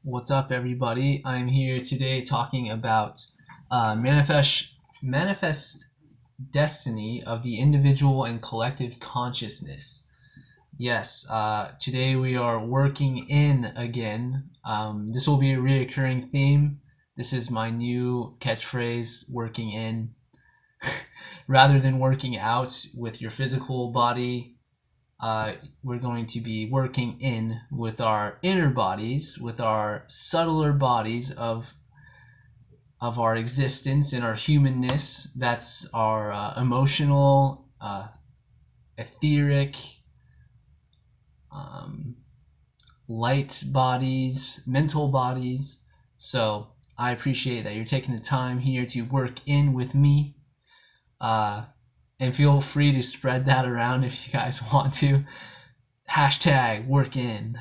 What's up, everybody? I'm here today talking about manifest destiny of the individual and collective consciousness. Yes, today we are working in again. This will be a reoccurring theme. This is my new catchphrase, working in. Rather than working out with your physical body, we're going to be working in with our inner bodies, with our subtler bodies of our existence and our humanness. That's our emotional, etheric, um, light bodies, mental bodies. So I appreciate that you're taking the time here to work in with me. And feel free to spread that around if you guys want to. Hashtag work in.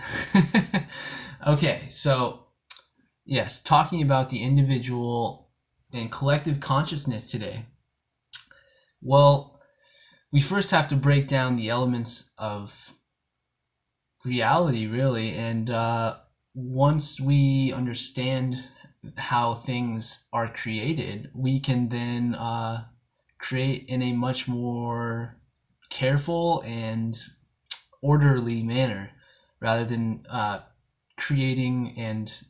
Okay, so yes, talking about the individual and collective consciousness today. Well, we first have to break down the elements of reality, really, and once we understand how things are created, we can then create in a much more careful and orderly manner, rather than creating and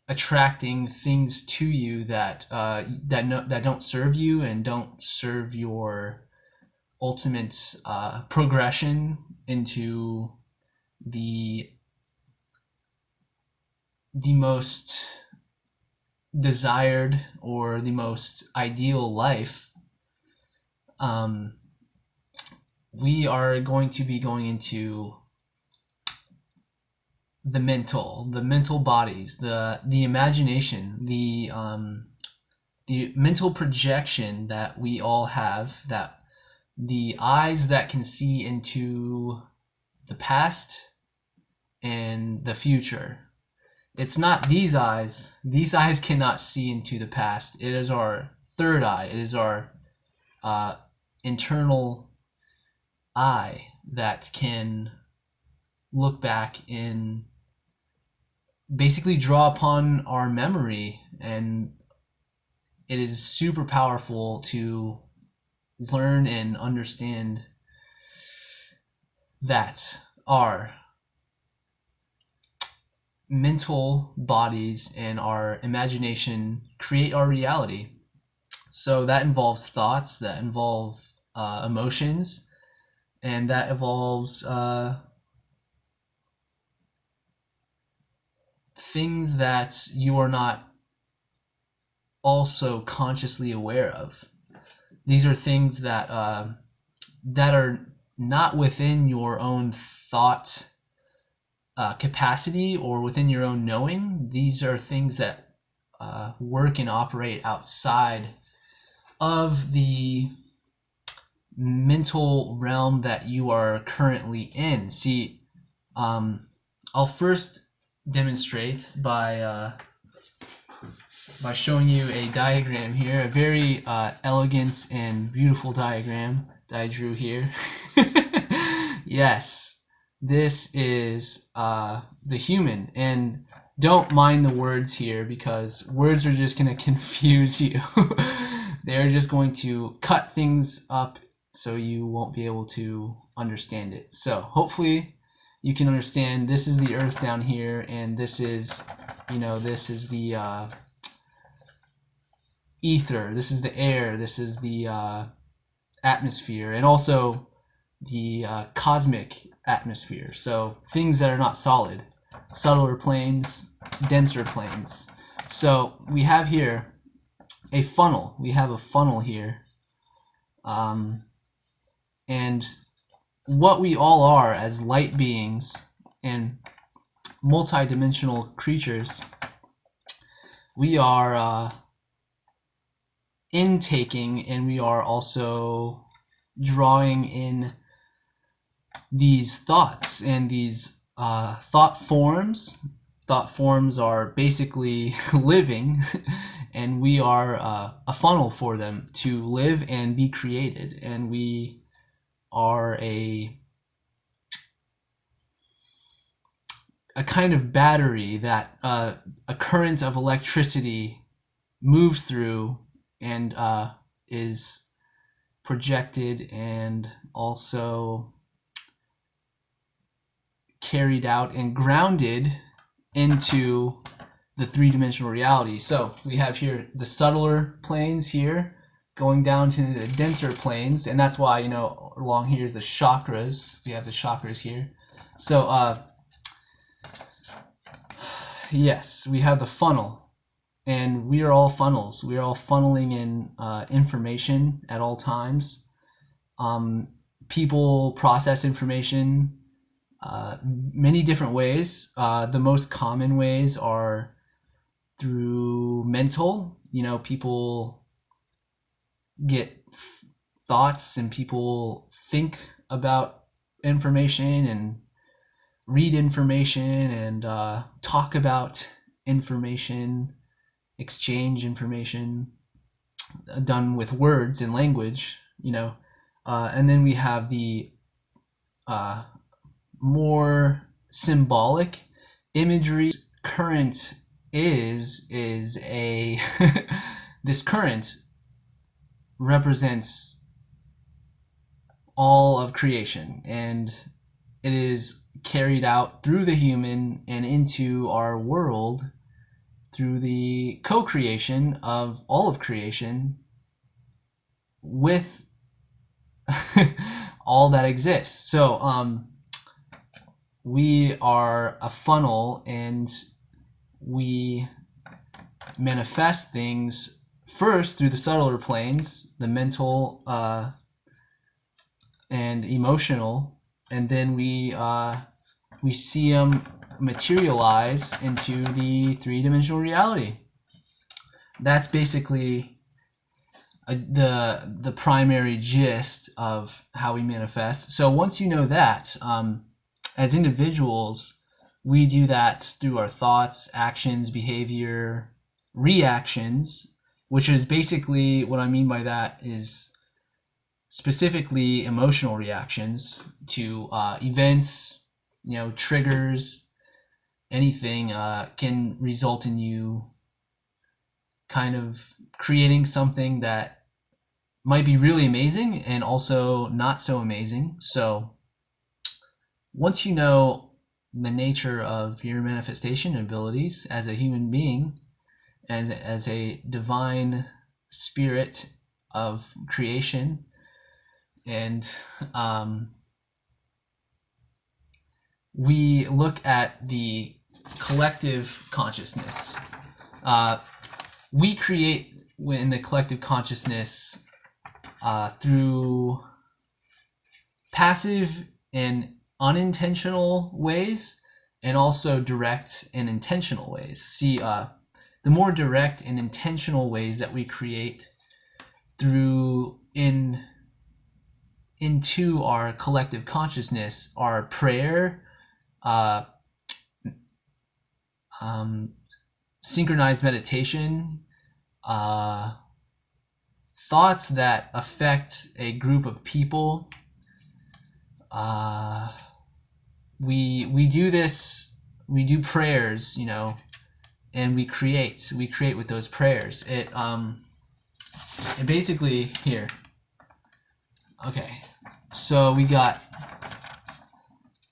attracting things to you that that don't serve you and don't serve your ultimate progression into the most desired or the most ideal life. We are going to be going into the mental bodies, the imagination, the mental projection that we all have, that the eyes that can see into the past and the future. It's not these eyes. These eyes cannot see into the past. It is our third eye. It is our internal eye that can look back and basically draw upon our memory, and it is super powerful to learn and understand that our mental bodies and our imagination create our reality. So that involves thoughts, that involve emotions, and that involves things that you are not also consciously aware of. These are things that that are not within your own thought capacity or within your own knowing. These are things that work and operate outside of the mental realm that you are currently in. See, I'll first demonstrate by showing you a diagram here, a very elegant and beautiful diagram that I drew here. Yes, this is the human, and don't mind the words here because words are just going to confuse you. They're just going to cut things up so you won't be able to understand it. So hopefully you can understand this is the earth down here, and this is, this is the ether, this is the air, this is the atmosphere, and also the cosmic atmosphere. So things that are not solid, subtler planes, denser planes. So we have here a funnel. We have a funnel here. And what we all are as light beings and multidimensional creatures, we are intaking, and we are also drawing in these thoughts and these thought forms. Thought forms are basically living, and we are a funnel for them to live and be created. And we are a kind of battery that a current of electricity moves through and is projected and also carried out and grounded into the three-dimensional reality. So we have here the subtler planes here going down to the denser planes, and that's why, you know, along here is the chakras. We have the chakras here. So yes, we have the funnel, and we are all funnels. We are all funneling in information at all times. People process information many different ways. The most common ways are through mental. You know, people get thoughts and people think about information and read information and talk about information, exchange information done with words and language, you know. And then we have the more symbolic imagery. Current is a this current represents all of creation, and it is carried out through the human and into our world through the co-creation of all of creation with all that exists. So we are a funnel, and we manifest things first through the subtler planes, the mental and emotional, and then we see them materialize into the three-dimensional reality. That's basically the primary gist of how we manifest. So once you know that, as individuals, we do that through our thoughts, actions, behavior, reactions, which is basically, what I mean by that is specifically emotional reactions to events, you know, triggers, anything can result in you kind of creating something that might be really amazing and also not so amazing. So once you know the nature of your manifestation abilities as a human being and as a divine spirit of creation, and we look at the collective consciousness. We create in the collective consciousness through passive and unintentional ways, and also direct and intentional ways. See, the more direct and intentional ways that we create through into our collective consciousness are prayer, synchronized meditation, thoughts that affect a group of people. We do this, we do prayers, you know, and we create with those prayers. It basically, here, okay, so we got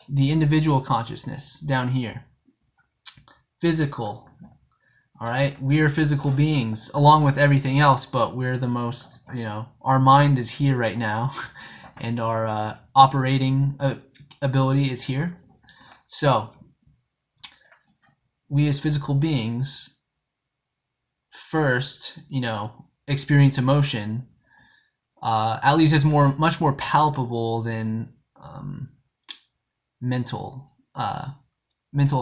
the individual consciousness down here, physical. All right, we are physical beings along with everything else, but we're the most, you know, our mind is here right now and our operating ability is here. So we as physical beings first, you know, experience emotion, at least it's much more palpable than mental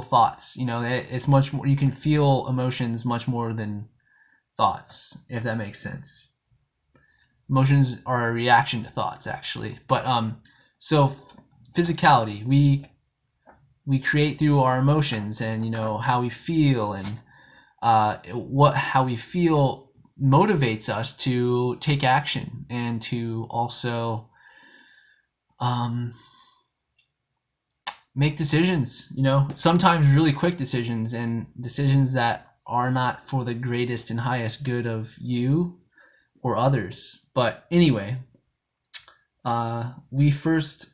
thoughts. You know, it's much more, you can feel emotions much more than thoughts, if that makes sense. Emotions are a reaction to thoughts, actually. But so physicality, we create through our emotions, and, you know, how we feel, and how we feel motivates us to take action and to also make decisions, you know, sometimes really quick decisions, and decisions that are not for the greatest and highest good of you or others. But anyway, we first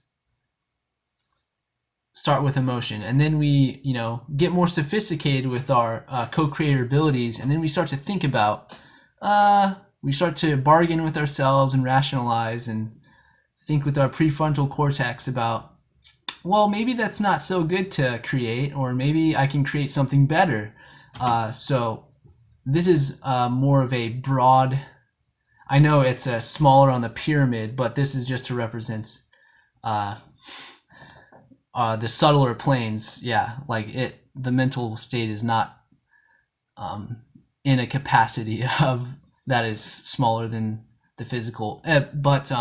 start with emotion, and then we, you know, get more sophisticated with our co-creator abilities, and then we start to think about, we start to bargain with ourselves and rationalize and think with our prefrontal cortex about, well, maybe that's not so good to create, or maybe I can create something better. So this is more of a broad, I know it's smaller on the pyramid, but this is just to represent the subtler planes. Yeah, like the mental state is not in a capacity of that is smaller than the physical, but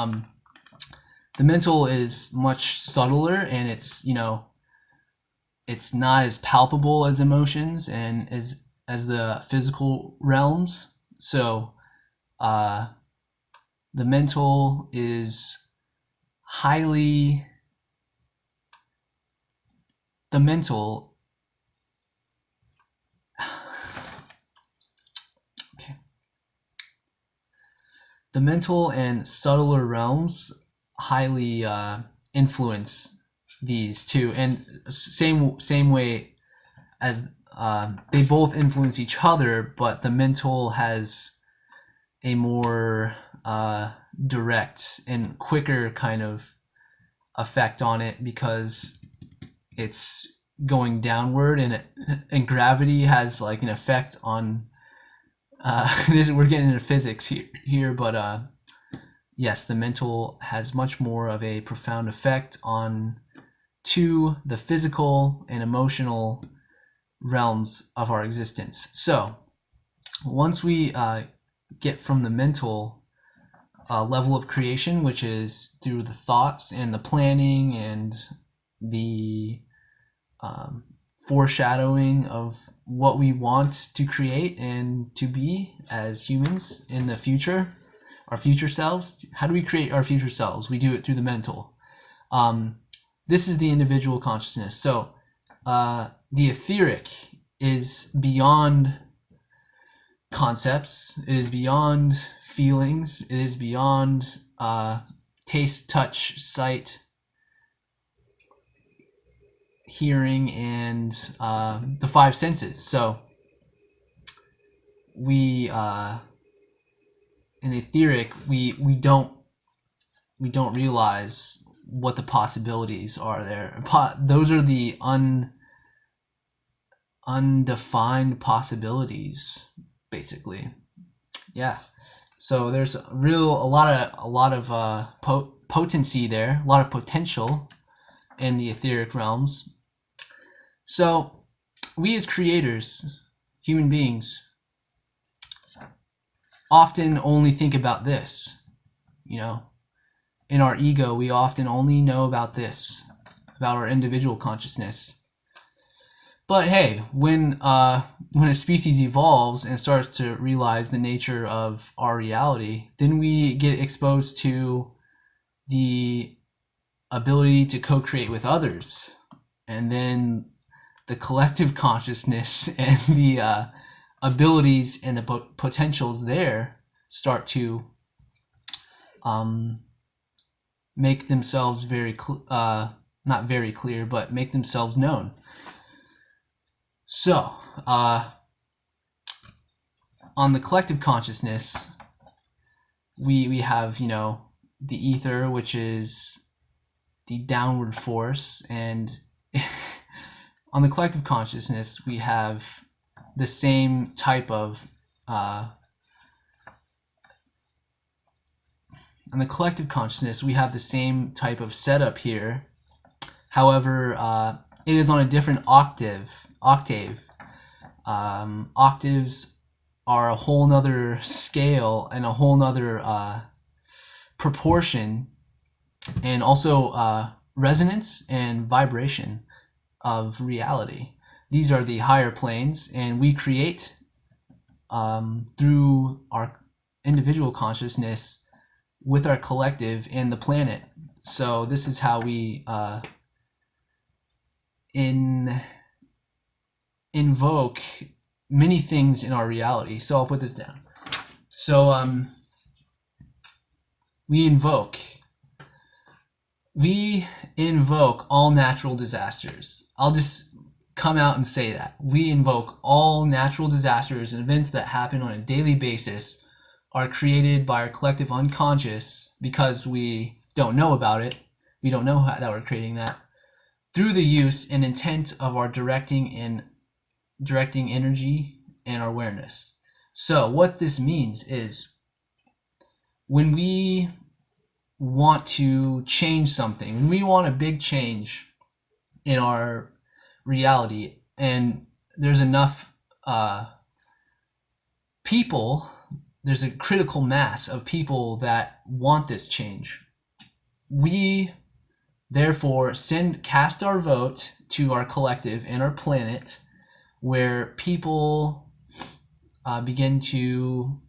the mental is much subtler, and it's, you know, it's not as palpable as emotions and as the physical realms. So the mental is highly, the mental, okay, the mental and subtler realms highly influence these two, and same way as they both influence each other, but the mental has a more direct and quicker kind of effect on it, because it's going downward, and gravity has like an effect on we're getting into physics here, but yes, the mental has much more of a profound effect on to the physical and emotional realms of our existence. So once we get from the mental level of creation, which is through the thoughts and the planning and the foreshadowing of what we want to create and to be as humans in the future, our future selves. How do we create our future selves? We do it through the mental. This is the individual consciousness. So the etheric is beyond concepts. It is beyond feelings. It is beyond taste, touch, sight, hearing, and the five senses. So we in the etheric, we don't realize what the possibilities are there. Those are the undefined possibilities, basically. Yeah. So there's a lot of potency there, a lot of potential in the etheric realms. So we as creators, human beings, often only think about this, you know. In our ego, we often only know about this, about our individual consciousness. But hey, when a species evolves and starts to realize the nature of our reality, then we get exposed to the ability to co-create with others, and then the collective consciousness and the abilities and the potentials there start to make themselves not very clear, but make themselves known. So on the collective consciousness, we have, you know, the ether, which is the downward force, and on the collective consciousness we have the same type of on the collective consciousness we have the same type of setup here. However, it is on a different octave. Octaves are a whole nother scale and a whole nother proportion, and also resonance and vibration of reality. These are the higher planes, and we create through our individual consciousness with our collective and the planet. So this is how we invoke many things in our reality. So I'll put this down. So we invoke all natural disasters. I'll just come out and say that. We invoke all natural disasters and events that happen on a daily basis are created by our collective unconscious because we don't know about it. We don't know that we're creating that through the use and intent of our directing energy and our awareness. So what this means is when we want to change something, when we want a big change in our reality, and there's enough people, there's a critical mass of people that want this change, we therefore cast our vote to our collective and our planet, where people begin to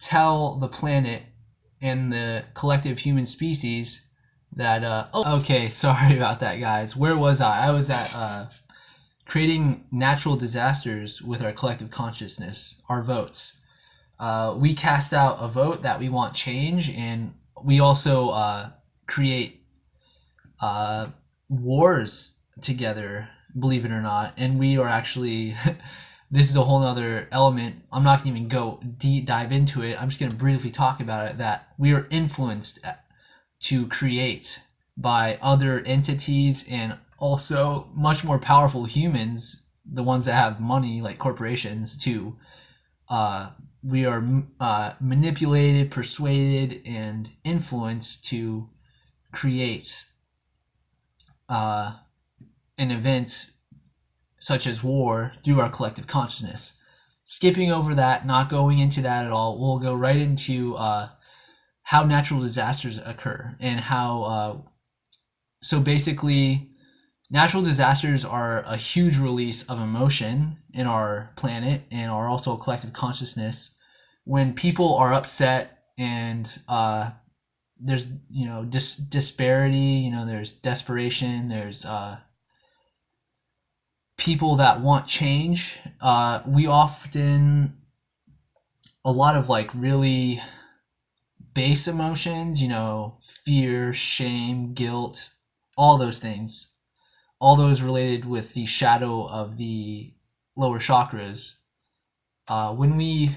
tell the planet and the collective human species that okay, sorry about that, guys. Where was I? I was at creating natural disasters with our collective consciousness, our votes. We cast out a vote that we want change, and we also create wars together, believe it or not. And we are actually this is a whole nother element. I'm not going to even go dive into it. I'm just going to briefly talk about it, that we are influenced to create by other entities and also much more powerful humans, the ones that have money, like corporations, too. We are manipulated, persuaded, and influenced to create an event such as war through our collective consciousness. Skipping over that, not going into that at all, we'll go right into how natural disasters occur and how so basically natural disasters are a huge release of emotion in our planet and our also collective consciousness. When people are upset and there's disparity, there's desperation, there's people that want change, we often, a lot of like really base emotions, fear, shame, guilt, all those things, all those related with the shadow of the lower chakras. When we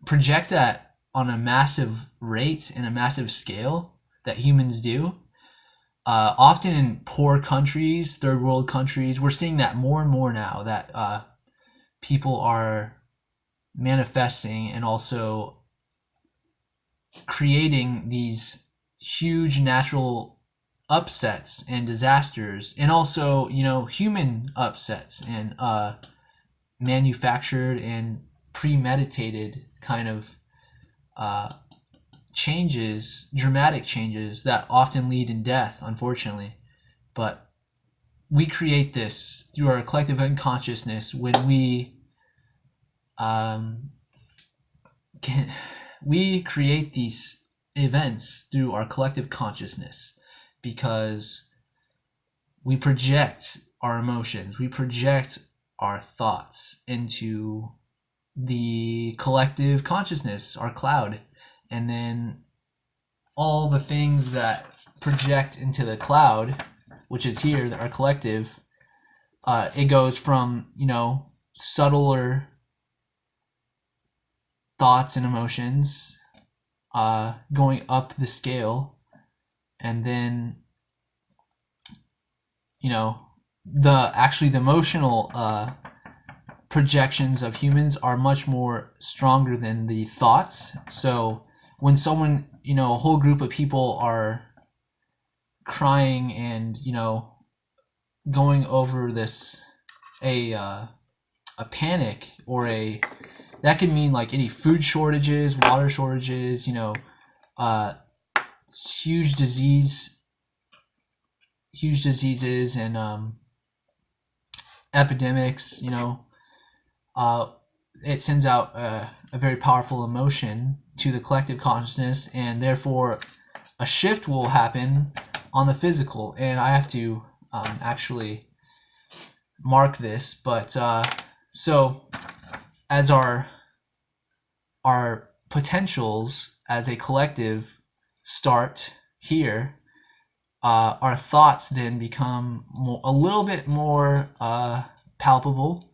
project that on a massive rate and a massive scale that humans do, often in poor countries, third world countries, we're seeing that more and more now, that people are manifesting and also creating these huge natural upsets and disasters, and also human upsets and manufactured and premeditated kind of changes, dramatic changes that often lead in death, unfortunately. But we create this through our collective unconsciousness when we create these events through our collective consciousness, because we project our emotions, we project our thoughts into the collective consciousness, our cloud, and then all the things that project into the cloud, which is here, our collective, it goes from subtler thoughts and emotions going up the scale, and then the emotional projections of humans are much more stronger than the thoughts. So when someone, a whole group of people are crying and going over this a panic, or that could mean like any food shortages, water shortages, huge diseases and epidemics, it sends out a very powerful emotion to the collective consciousness, and therefore a shift will happen on the physical, and I have to actually mark this, but so as our potentials as a collective start here, our thoughts then become a little bit more palpable,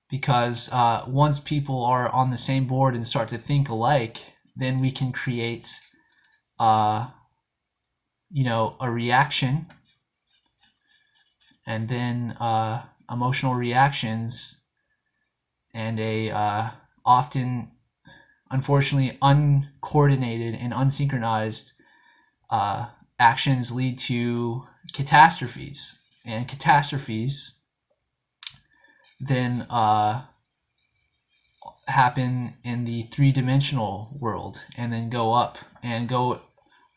because once people are on the same board and start to think alike, then we can create a reaction, and then emotional reactions, and a often, unfortunately, uncoordinated and unsynchronized actions lead to catastrophes, and catastrophes then happen in the three-dimensional world, and then go up and go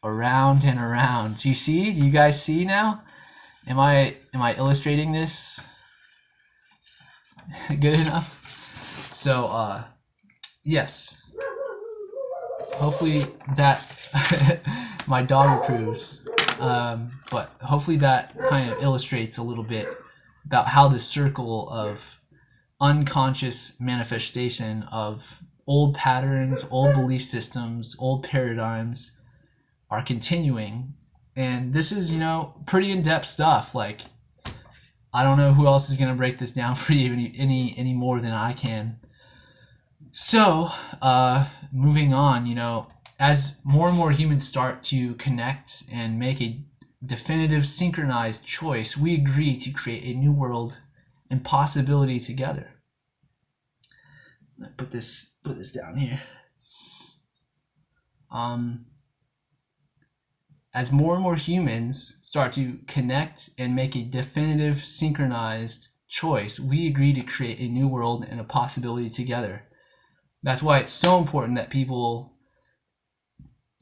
around and around. Do you guys see now? Am I illustrating this good enough? So yes, hopefully that my dog approves, but hopefully that kind of illustrates a little bit about how the circle of unconscious manifestation of old patterns, old belief systems, old paradigms are continuing. And this is, pretty in-depth stuff. Like, I don't know who else is going to break this down for you any more than I can. So, moving on, as more and more humans start to connect and make a definitive synchronized choice, we agree to create a new world and possibility together. Let me put this down here. As more and more humans start to connect and make a definitive synchronized choice, we agree to create a new world and a possibility together. That's why it's so important that people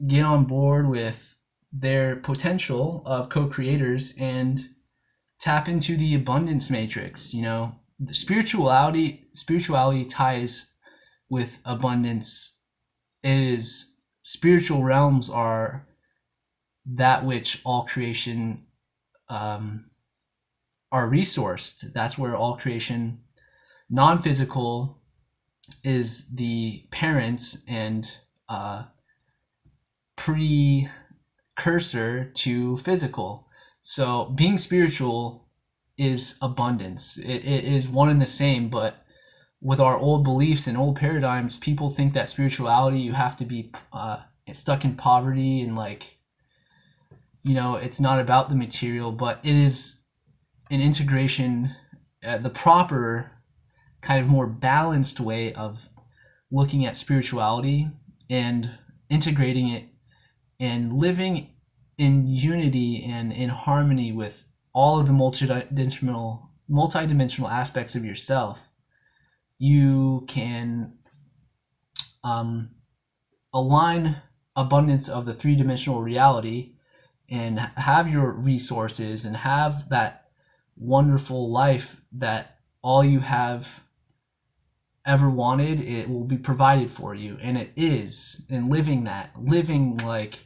get on board with their potential of co-creators and tap into the abundance matrix. The spirituality ties with abundance. Spiritual realms are that which all creation are resourced. That's where all creation, non-physical, is the parent and precursor to physical. So being spiritual is abundance. It is one and the same, but with our old beliefs and old paradigms, people think that spirituality, you have to be stuck in poverty, and it's not about the material, but it is an integration, the proper kind of more balanced way of looking at spirituality and integrating it and living in unity and in harmony with all of the multidimensional aspects of yourself. You can align abundance of the three-dimensional reality and have your resources and have that wonderful life that all you have ever wanted. It will be provided for you, and it is. And living like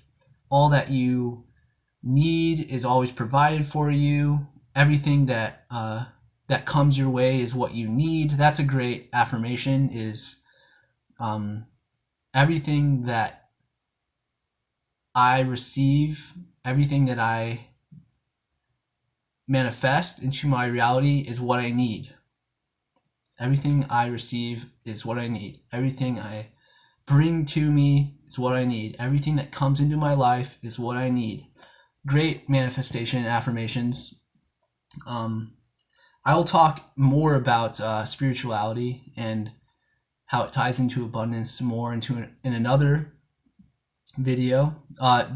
all that you need is always provided for you. Everything that comes your way is what you need. That's a great affirmation, is everything that I receive, everything that I manifest into my reality is what I need. Everything I receive is what I need. Everything I bring to me is what I need. Everything that comes into my life is what I need. Great manifestation affirmations. I will talk more about spirituality and how it ties into abundance more in another video.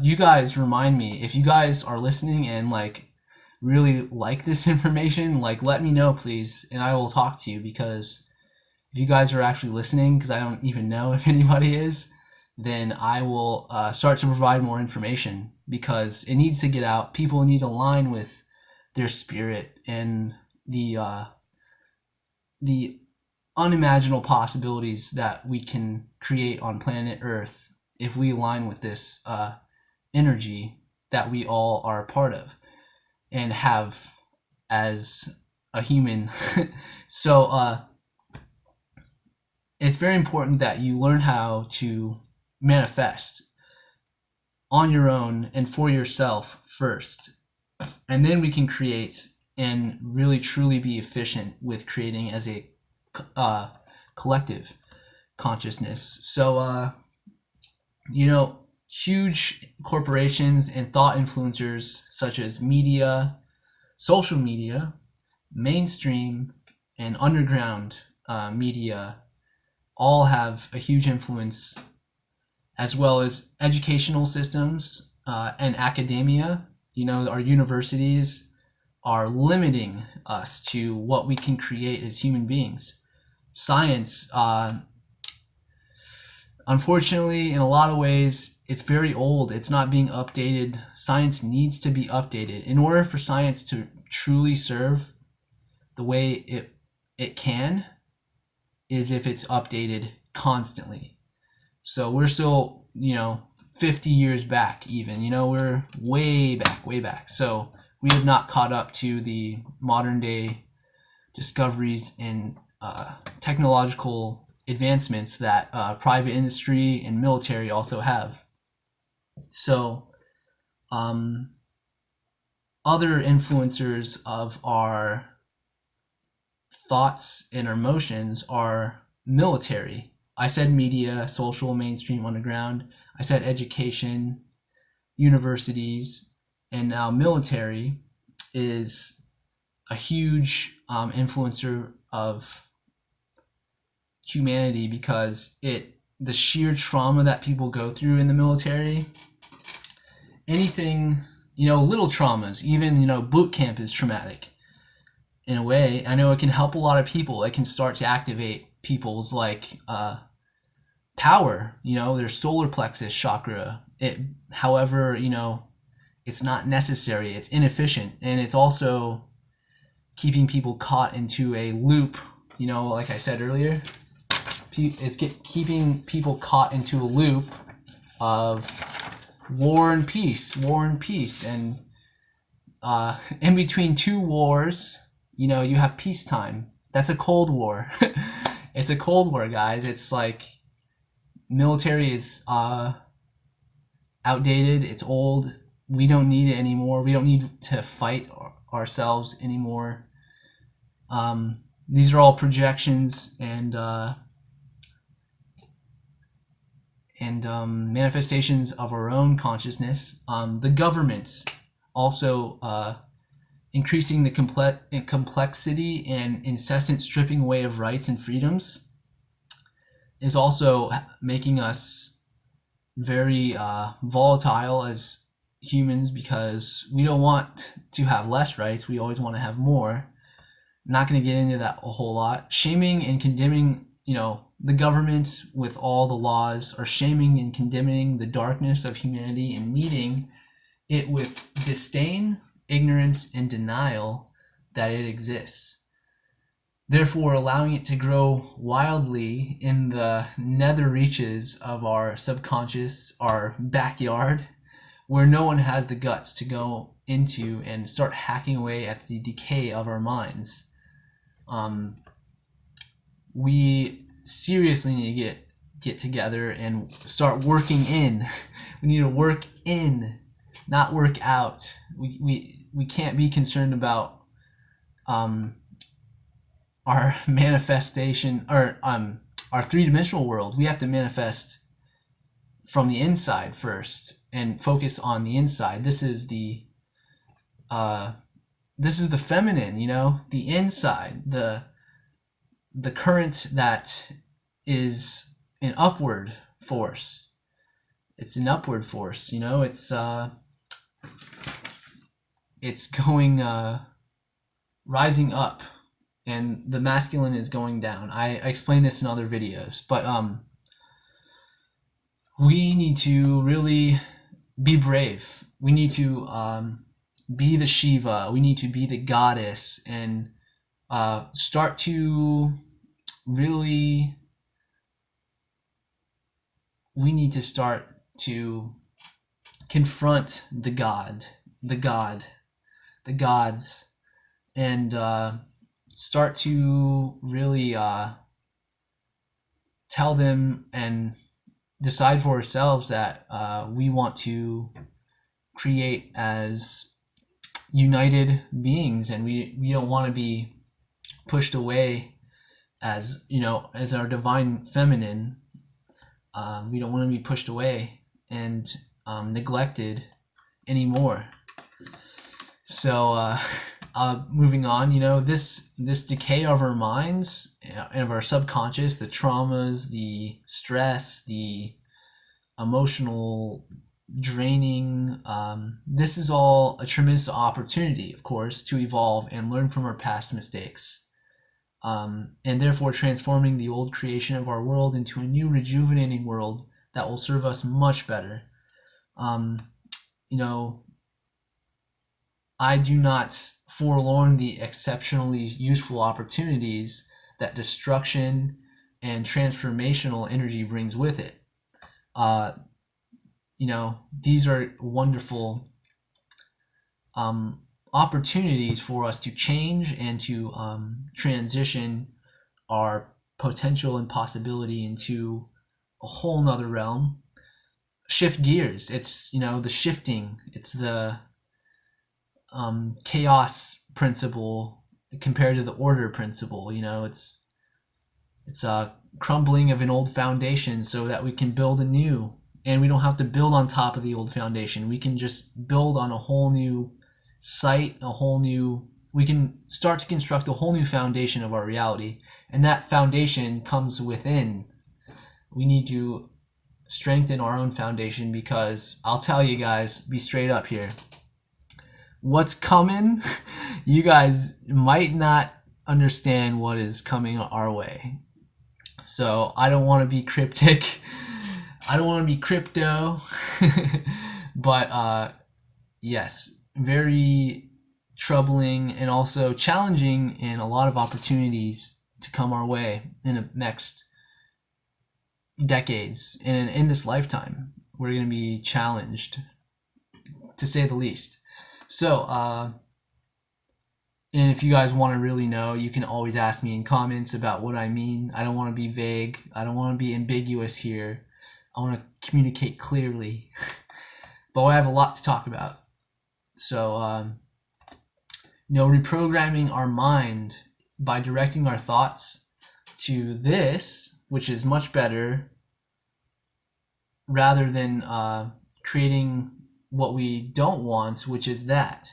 You guys remind me, if you guys are listening and really like this information, let me know, please, and I will talk to you, because if you guys are actually listening, because I don't even know if anybody is, then I will start to provide more information, because it needs to get out. People need to align with their spirit and the unimaginable possibilities that we can create on planet Earth if we align with this energy that we all are a part of and have as a human. So it's very important that you learn how to manifest on your own and for yourself first, and then we can create and really truly be efficient with creating as a collective consciousness. So huge corporations and thought influencers such as media, social media, mainstream, and underground media all have a huge influence, as well as educational systems and academia. Our universities are limiting us to what we can create as human beings. Science, unfortunately, in a lot of ways, it's very old. It's not being updated. Science needs to be updated. In order for science to truly serve the way it can, is if it's updated constantly. So we're still, 50 years back even. We're way back. So we have not caught up to the modern day discoveries and technological advancements that private industry and military also have. So other influencers of our thoughts and our emotions are military. I said media, social, mainstream, underground. I said education, universities, and now military is a huge influencer of humanity, because the sheer trauma that people go through in the military, anything, little traumas, even, boot camp is traumatic in a way. I know it can help a lot of people. It can start to activate people's power, their solar plexus chakra. However, it's not necessary, it's inefficient, and it's also keeping people caught into a loop, like I said earlier. It's keeping people caught into a loop of war and peace, and in between two wars, you have peacetime. That's a Cold War. It's a Cold War, guys. It's like military is outdated. It's old. We don't need it anymore. We don't need to fight ourselves anymore. These are all projections and manifestations of our own consciousness. The governments also increasing the complexity and incessant stripping away of rights and freedoms is also making us very volatile as humans, because we don't want to have less rights. We always want to have more. Not going to get into that a whole lot. Shaming and condemning, the government with all the laws are shaming and condemning the darkness of humanity and meeting it with disdain, ignorance, and denial that it exists. Therefore, allowing it to grow wildly in the nether reaches of our subconscious, our backyard, where no one has the guts to go into and start hacking away at the decay of our minds. We seriously need to get together and start working in. We need to work in, not work out. We can't be concerned about our manifestation, or our three-dimensional world. We have to manifest from the inside first and focus on the inside. This is the feminine, the inside, the current that is an upward force. It's an upward force, it's going rising up, and the masculine is going down. I explained this in other videos, but we need to really be brave. We need to be the Shiva. We need to be the goddess, and start to really, we need to start to confront the gods, and start to really tell them and decide for ourselves that we want to create as united beings, and we don't want to be pushed away as, you know, as our divine feminine. We don't want to be pushed away and neglected anymore. So moving on, you know, this decay of our minds and of our subconscious, the traumas, the stress, the emotional draining, this is all a tremendous opportunity, of course, to evolve and learn from our past mistakes, and therefore transforming the old creation of our world into a new rejuvenating world that will serve us much better. You know, I do not forlorn the exceptionally useful opportunities that destruction and transformational energy brings with it. You know, these are wonderful opportunities for us to change and to transition our potential and possibility into a whole nother realm. Shift gears. It's, you know, the shifting. It's the chaos principle compared to the order principle. You know, it's a crumbling of an old foundation so that we can build a new, and we don't have to build on top of the old foundation. We can just build on a whole new site, we can start to construct a whole new foundation of our reality, and that foundation comes within. We need to strengthen our own foundation, because I'll tell you guys, be straight up here, what's coming, you guys might not understand what is coming our way. So I don't want to be cryptic, I don't want to be crypto, but yes, very troubling and also challenging, and a lot of opportunities to come our way in the next decades, and in this lifetime we're going to be challenged, to say the least. So and if you guys want to really know, you can always ask me in comments about what I mean. I don't want to be vague, I don't want to be ambiguous here, I want to communicate clearly. But I have a lot to talk about. So you know, reprogramming our mind by directing our thoughts to this, which is much better, rather than creating what we don't want, which is that,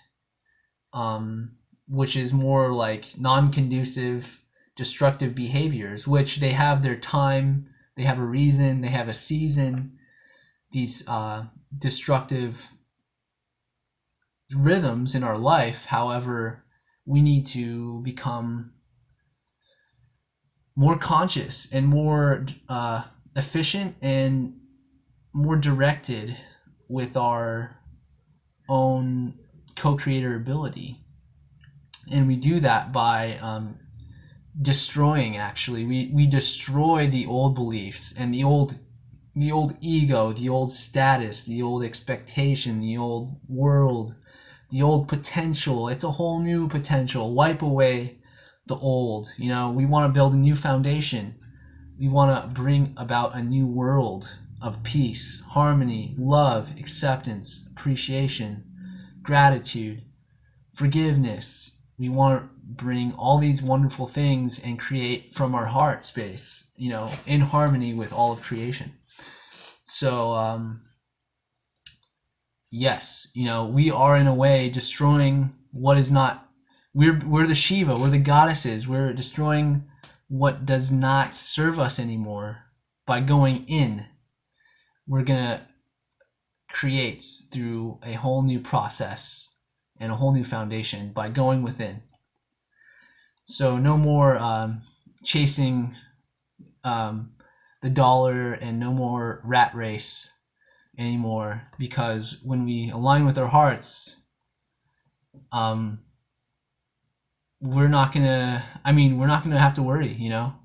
which is more like non-conducive, destructive behaviors, which they have their time, they have a reason, they have a season. These destructive rhythms in our life, however, we need to become more conscious and more efficient and more directed with our own co-creator ability. And we do that by destroying, actually, we destroy the old beliefs and the old ego, the old status, the old expectation, the old world, the old potential. It's a whole new potential. Wipe away the old. You know, we want to build a new foundation. We want to bring about a new world of peace, harmony, love, acceptance, appreciation, gratitude, forgiveness. We want to bring all these wonderful things and create from our heart space, you know, in harmony with all of creation. So yes, you know, we are in a way destroying what is not. We're the Shiva, we're the goddesses. We're destroying what does not serve us anymore by going in. We're gonna create through a whole new process and a whole new foundation by going within. So no more chasing the dollar, and no more rat race anymore, because when we align with our hearts, we're not gonna have to worry, you know.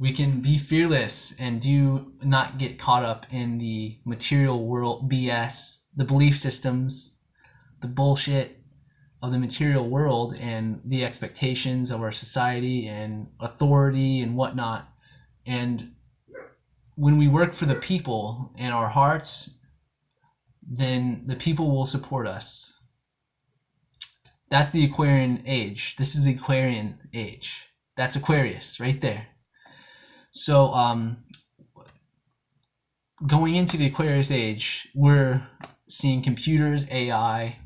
We can be fearless and do not get caught up in the material world BS, the belief systems, the bullshit of the material world and the expectations of our society and authority and whatnot. And when we work for the people and our hearts, then the people will support us. That's the Aquarian age. This is the Aquarian age. That's Aquarius right there. So going into the Aquarius age, we're seeing computers, AI,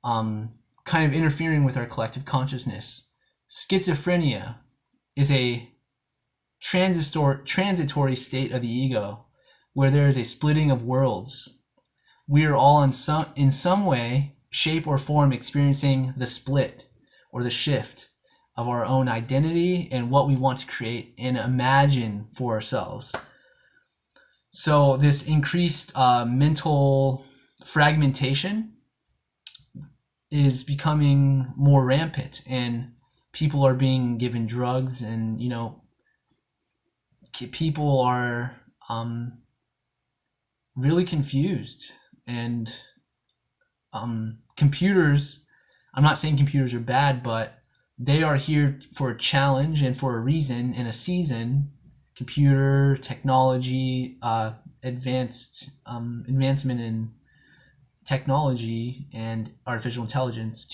kind of interfering with our collective consciousness. Schizophrenia is a transitory state of the ego where there is a splitting of worlds. We are all in some way, shape, or form experiencing the split or the shift of our own identity and what we want to create and imagine for ourselves. So this increased mental fragmentation is becoming more rampant, and people are being given drugs, and people are really confused. And computers, I'm not saying computers are bad, but they are here for a challenge and for a reason and a season. Computer technology, advancement in technology and artificial intelligence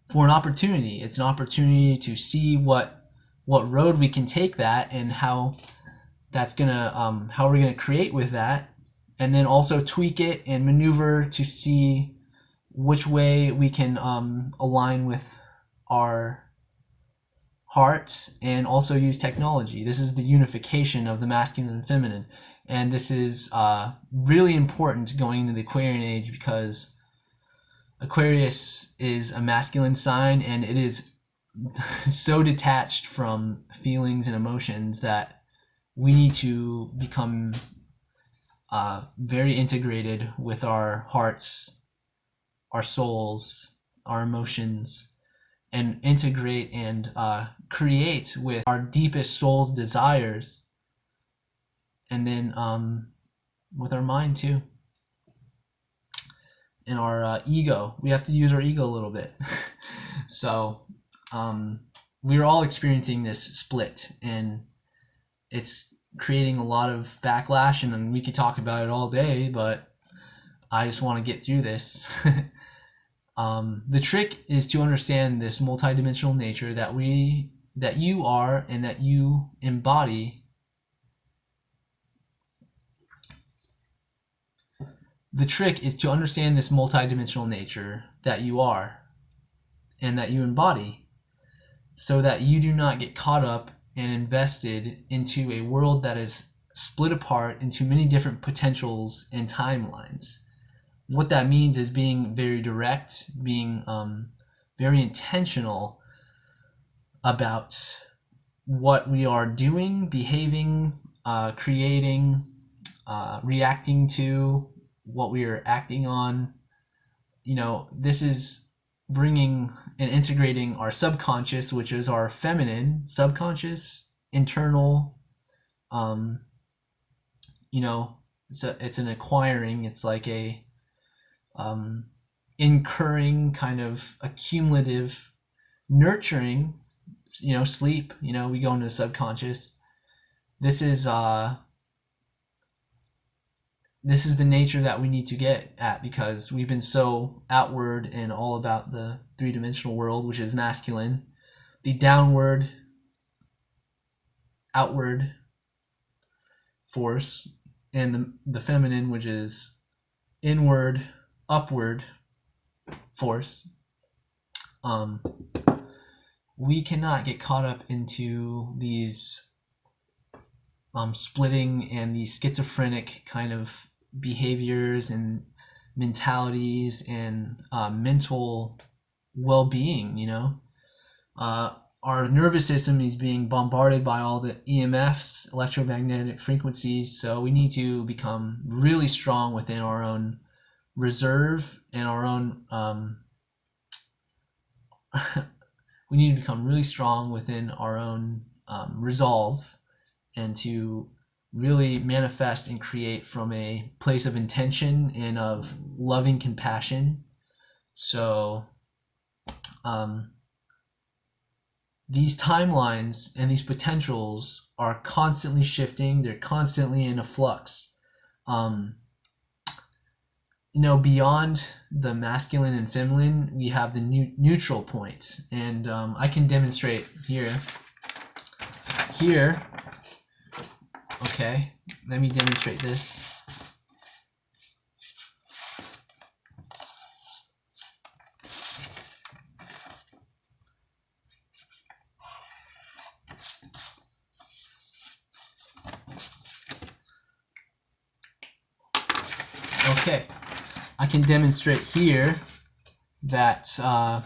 for an opportunity. It's an opportunity to see what road we can take that, and how that's gonna how we're gonna create with that, and then also tweak it and maneuver to see which way we can align with our hearts and also use technology. This is the unification of the masculine and feminine, and this is really important going into the Aquarian age, because Aquarius is a masculine sign, and it is so detached from feelings and emotions that we need to become very integrated with our hearts, our souls, our emotions, and integrate and create with our deepest soul's desires, and then with our mind too, and our ego. We have to use our ego a little bit. So we're all experiencing this split, and it's creating a lot of backlash, and we could talk about it all day, but I just want to get through this. The trick is to understand this multidimensional nature that you are and that you embody. The trick is to understand this multidimensional nature that you are and that you embody, so that you do not get caught up and invested into a world that is split apart into many different potentials and timelines. What that means is being very direct, being very intentional about what we are doing, behaving, creating, reacting to, what we are acting on. This is bringing and integrating our subconscious, which is our feminine subconscious, internal. It's an acquiring. It's like a incurring kind of accumulative nurturing, sleep, we go into the subconscious. This is the nature that we need to get at, because we've been so outward and all about the three-dimensional world, which is masculine, the downward, outward force, and the feminine, which is inward, upward force. We cannot get caught up into these splitting and these schizophrenic kind of behaviors and mentalities and mental well-being. Our nervous system is being bombarded by all the EMFs, electromagnetic frequencies, so we need to become really strong within our own reserve and our own we need to become really strong within our own resolve, and to really manifest and create from a place of intention and of loving compassion. So these timelines and these potentials are constantly shifting. They're constantly in a flux. Beyond the masculine and feminine, we have the neutral point, and I can demonstrate here. Okay, let me demonstrate this. Okay, I can demonstrate here that the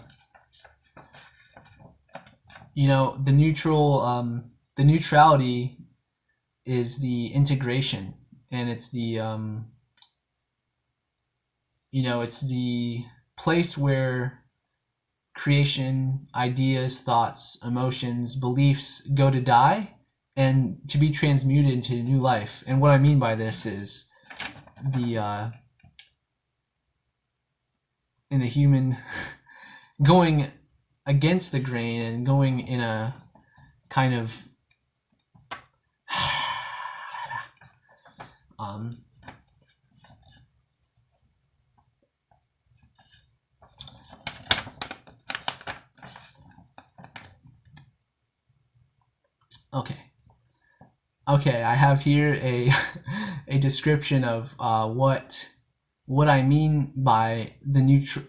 neutrality is the integration, and it's the it's the place where creation, ideas, thoughts, emotions, beliefs go to die and to be transmuted into new life. And what I mean by this is in the human going against the grain and going in a kind of okay, I have here a a description of what I mean by the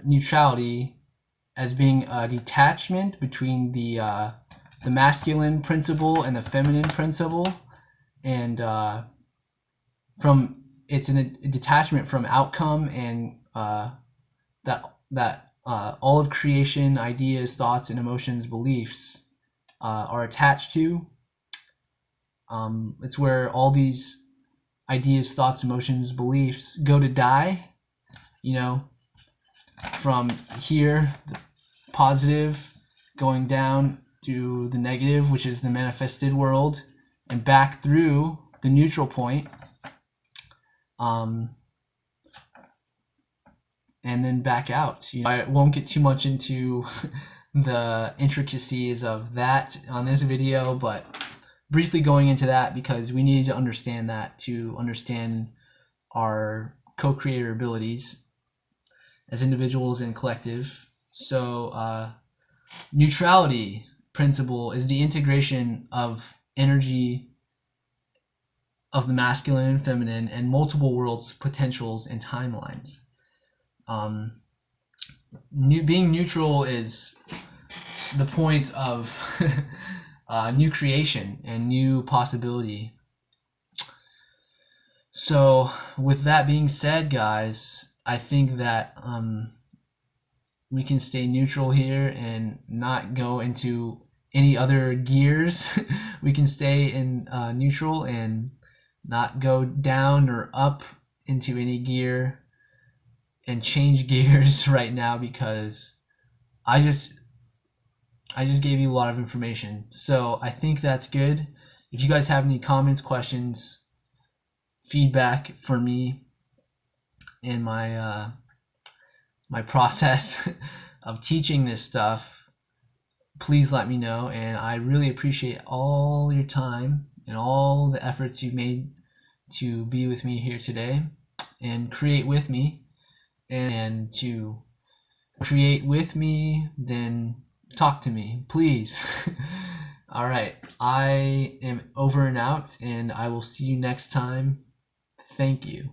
neutrality as being a detachment between the masculine principle and the feminine principle, and it's a detachment from outcome, and that all of creation, ideas, thoughts, and emotions, beliefs are attached to. It's where all these ideas, thoughts, emotions, beliefs go to die. From here, the positive going down to the negative, which is the manifested world, and back through the neutral point, and then back out. I won't get too much into the intricacies of that on this video, but briefly going into that because we need to understand that to understand our co-creator abilities as individuals and collective. So neutrality principle is the integration of energy of the masculine and feminine and multiple worlds, potentials, and timelines. Being neutral is the point of new creation and new possibility. So with that being said, guys, I think that we can stay neutral here and not go into any other gears. We can stay in neutral and not go down or up into any gear and change gears right now, because I just gave you a lot of information. So I think that's good. If you guys have any comments, questions, feedback for me in my my process of teaching this stuff, please let me know. And I really appreciate all your time and all the efforts you've made to be with me here today and create with me. And to create with me, then talk to me, please. All right, I am over and out, and I will see you next time. Thank you.